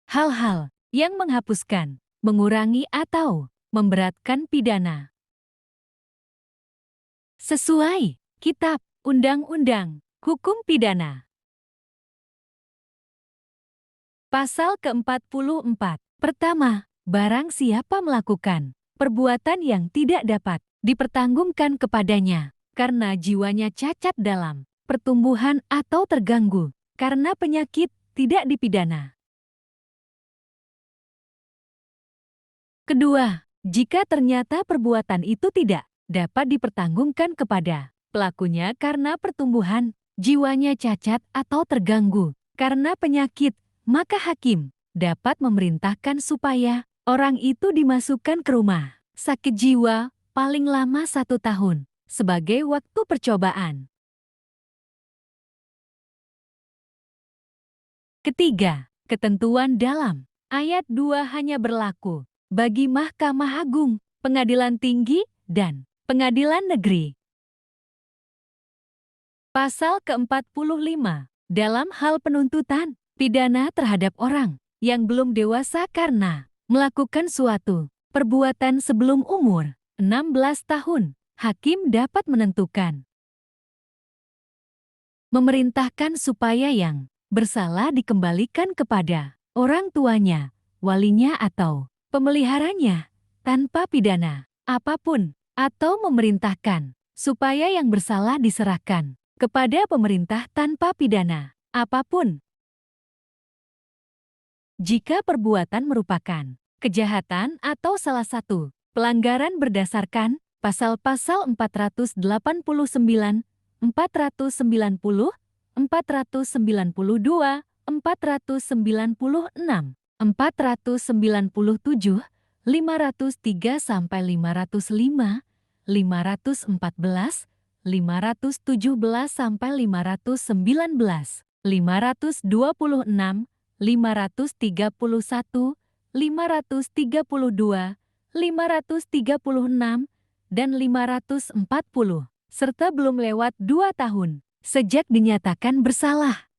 Hal-hal yang menghapuskan, mengurangi atau memberatkan pidana. Sesuai Kitab Undang-Undang Hukum Pidana. Pasal ke-44. Pertama, barang siapa melakukan perbuatan yang tidak dapat dipertanggungan kepadanya karena jiwanya cacat dalam pertumbuhan atau terganggu karena penyakit, tidak dipidana. Kedua, jika ternyata perbuatan itu tidak dapat dipertanggungan kepada pelakunya karena pertumbuhan jiwanya cacat atau terganggu karena penyakit, maka hakim dapat memerintahkan supaya orang itu dimasukkan ke rumah sakit jiwa paling lama 1 tahun sebagai waktu percobaan. Ketiga, ketentuan dalam ayat 2 hanya berlaku bagi Mahkamah Agung, Pengadilan Tinggi, dan Pengadilan Negeri. Pasal ke-45. Dalam hal penuntutan pidana terhadap orang yang belum dewasa karena melakukan suatu perbuatan sebelum umur 16 tahun, hakim dapat menentukan memerintahkan supaya yang bersalah dikembalikan kepada orang tuanya, walinya atau pemeliharanya tanpa pidana apapun, atau memerintahkan supaya yang bersalah diserahkan kepada pemerintah tanpa pidana apapun. Jika perbuatan merupakan kejahatan atau salah satu pelanggaran berdasarkan pasal-pasal 489, 490, 492, 496, 497, 503 sampai 505, 514, 517 sampai 519, 526, 531, 532, 536, dan 540, serta belum lewat 2 tahun sejak dinyatakan bersalah.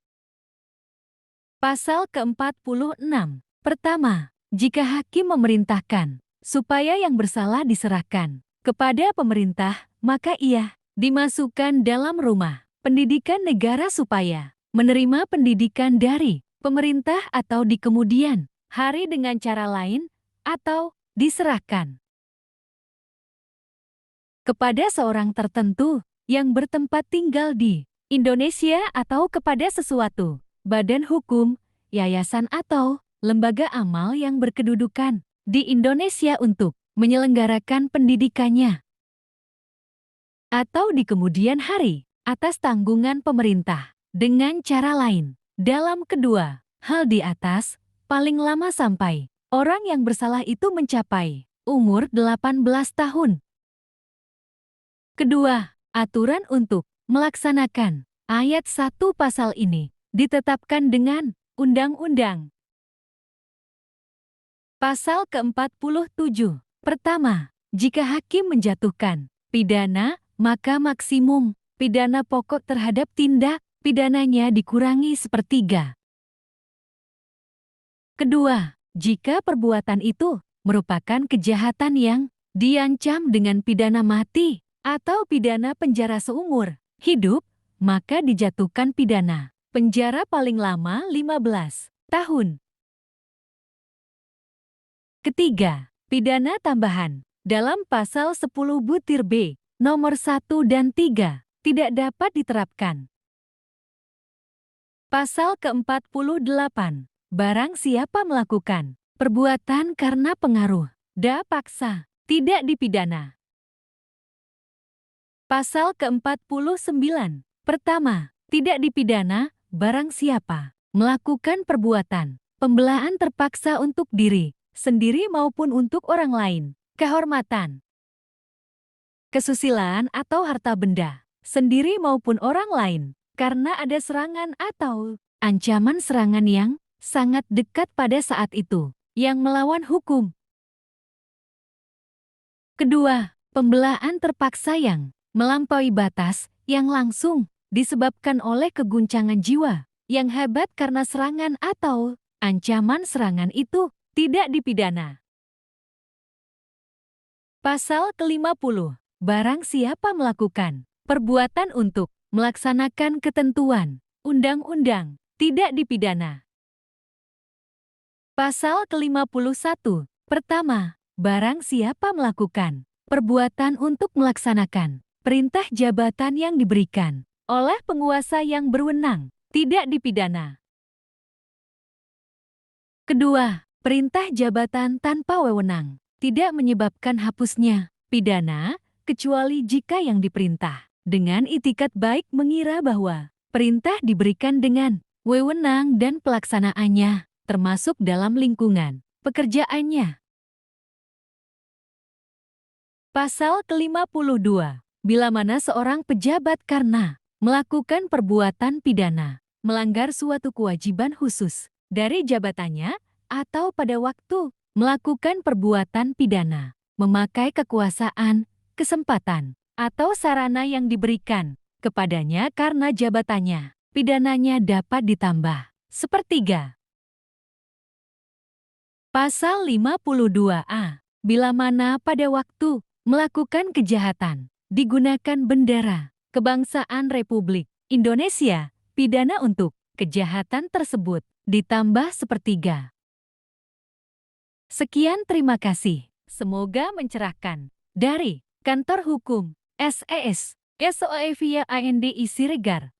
Pasal ke-46. Pertama, jika hakim memerintahkan supaya yang bersalah diserahkan kepada pemerintah, maka ia dimasukkan dalam rumah pendidikan negara supaya menerima pendidikan dari pemerintah atau di kemudian hari dengan cara lain atau diserahkan kepada seorang tertentu yang bertempat tinggal di Indonesia atau kepada sesuatu badan hukum, yayasan atau lembaga amal yang berkedudukan di Indonesia untuk menyelenggarakan pendidikannya atau di kemudian hari atas tanggungan pemerintah dengan cara lain. Dalam kedua hal di atas, paling lama sampai orang yang bersalah itu mencapai umur 18 tahun. Kedua, aturan untuk melaksanakan ayat 1 pasal ini ditetapkan dengan undang-undang. Pasal ke-47. Pertama, jika hakim menjatuhkan pidana, maka maksimum pidana pokok terhadap tindak pidananya dikurangi 1/3. Kedua, jika perbuatan itu merupakan kejahatan yang diancam dengan pidana mati atau pidana penjara seumur hidup, maka dijatuhkan pidana penjara paling lama 15 tahun. Ketiga, pidana tambahan dalam pasal 10 butir B nomor 1 dan 3 tidak dapat diterapkan. Pasal ke-48. Barang siapa melakukan perbuatan karena pengaruh da paksa, tidak dipidana. Pasal ke-49. Pertama, tidak dipidana barang siapa melakukan perbuatan pembelaan terpaksa untuk diri sendiri maupun untuk orang lain, kehormatan, kesusilaan atau harta benda, sendiri maupun orang lain, karena ada serangan atau ancaman serangan yang sangat dekat pada saat itu, yang melawan hukum. Kedua, pembelaan terpaksa yang melampaui batas, yang langsung disebabkan oleh keguncangan jiwa yang hebat karena serangan atau ancaman serangan itu tidak dipidana. Pasal ke-50. Barang siapa melakukan perbuatan untuk melaksanakan ketentuan undang-undang tidak dipidana. Pasal ke-51. Pertama, barang siapa melakukan perbuatan untuk melaksanakan perintah jabatan yang diberikan oleh penguasa yang berwenang tidak dipidana. Kedua, perintah jabatan tanpa wewenang tidak menyebabkan hapusnya pidana, kecuali jika yang diperintah dengan itikat baik mengira bahwa perintah diberikan dengan wewenang dan pelaksanaannya, termasuk dalam lingkungan pekerjaannya. Pasal ke-52. Bila mana seorang pejabat karena melakukan perbuatan pidana, melanggar suatu kewajiban khusus dari jabatannya, atau pada waktu melakukan perbuatan pidana, memakai kekuasaan, kesempatan, atau sarana yang diberikan kepadanya karena jabatannya, pidananya dapat ditambah sepertiga. Pasal 52A. Bila mana pada waktu melakukan kejahatan digunakan bendera kebangsaan Republik Indonesia, pidana untuk kejahatan tersebut ditambah sepertiga. Sekian, terima kasih. Semoga mencerahkan. Dari Kantor Hukum SES SOE via INDI Siregar.